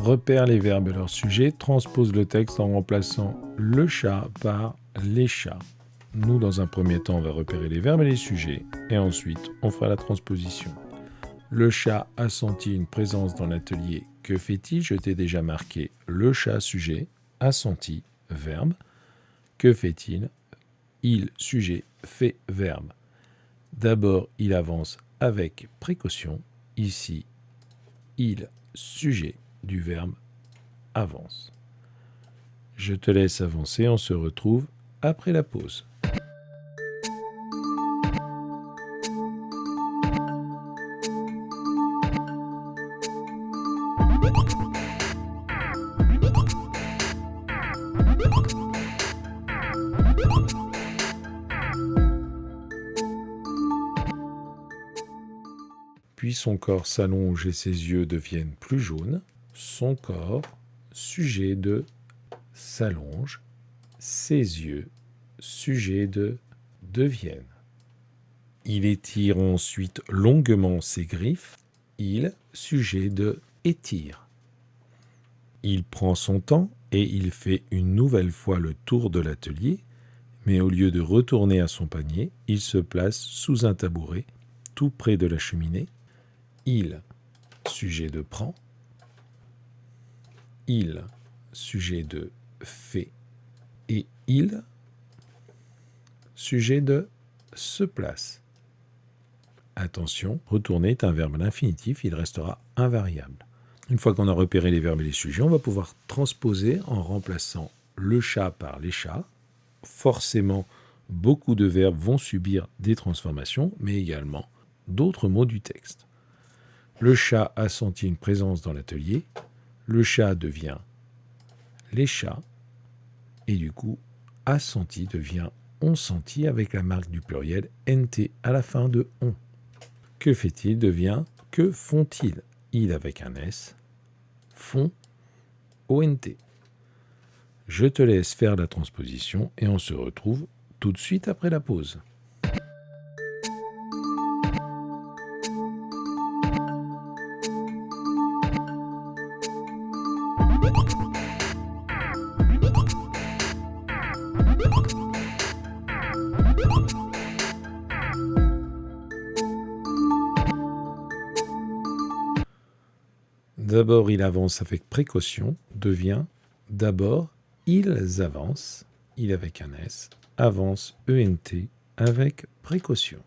Repère les verbes et leurs sujets, transpose le texte en remplaçant le chat par les chats. Nous, dans un premier temps, on va repérer les verbes et les sujets, et ensuite, on fera la transposition. Le chat a senti une présence dans l'atelier. Que fait-il? Je t'ai déjà marqué le chat, sujet, a senti, verbe. Que fait-il? Il, sujet, fait, verbe. D'abord, il avance avec précaution. Ici, il, sujet du verbe, avance. Je te laisse avancer, on se retrouve après la pause. Puis son corps s'allonge et ses yeux deviennent plus jaunes. Son corps, sujet de, s'allonge. Ses yeux, sujet de, deviennent. Il étire ensuite longuement ses griffes. Il, sujet de, étire. Il prend son temps et il fait une nouvelle fois le tour de l'atelier, mais au lieu de retourner à son panier, il se place sous un tabouret, tout près de la cheminée. Il, sujet de prend. Il, sujet de fait. Et il, sujet de se place. Attention, retourner est un verbe à l'infinitif, il restera invariable. Une fois qu'on a repéré les verbes et les sujets, on va pouvoir transposer en remplaçant le chat par les chats. Forcément, beaucoup de verbes vont subir des transformations, mais également d'autres mots du texte. Le chat a senti une présence dans l'atelier. Le chat devient les chats. Et du coup, a senti devient on senti avec la marque du pluriel nt à la fin de on. Que fait-il devient que font-ils? Il avec un s, font, ont. Je te laisse faire la transposition et on se retrouve tout de suite après la pause. D'abord, il avance avec précaution, devient d'abord, ils avancent, il avec un S, avance, ENT, avec précaution.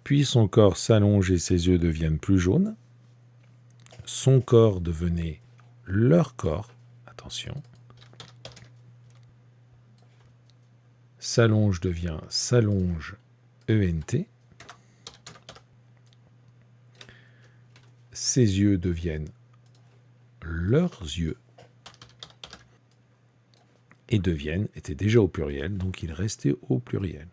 Puis son corps s'allonge et ses yeux deviennent plus jaunes. Son corps devenait leur corps, attention. S'allonge devient s'allonge, ENT. Ses yeux deviennent leurs yeux. Et deviennent était déjà au pluriel, donc il restait au pluriel.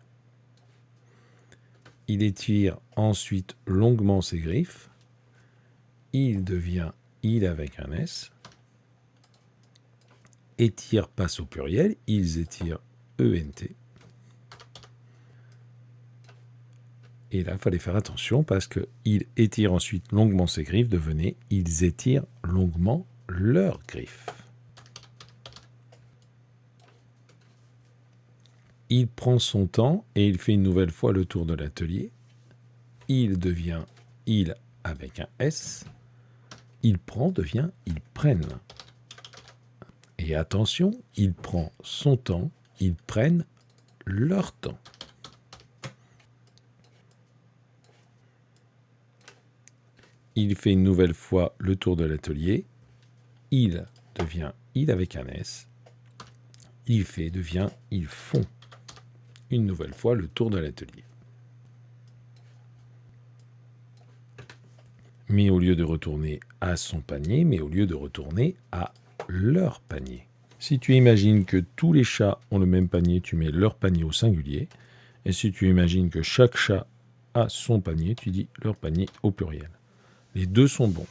Il étire ensuite longuement ses griffes. Il devient il avec un S. Étire passe au pluriel. Ils étirent ENT. Et là, il fallait faire attention parce qu'ils étirent ensuite longuement ses griffes, devenait ils étirent longuement leurs griffes. Il prend son temps et il fait une nouvelle fois le tour de l'atelier. Il devient il avec un S. Il prend devient ils prennent. Et attention, il prend son temps, ils prennent leur temps. Il fait une nouvelle fois le tour de l'atelier. Il devient il avec un S. Il fait devient ils font. Une nouvelle fois le tour de l'atelier. Mais au lieu de retourner à son panier, mais au lieu de retourner à leur panier. Si tu imagines que tous les chats ont le même panier, tu mets leur panier au singulier. Et si tu imagines que chaque chat a son panier, tu dis leur panier au pluriel. Les deux sont bons.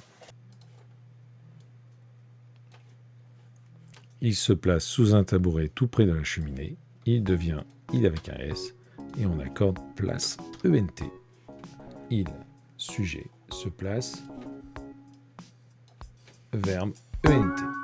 Il se place sous un tabouret tout près de la cheminée. Il devient il avec un S et on accorde place ENT. Il, sujet, se place verbe ENT.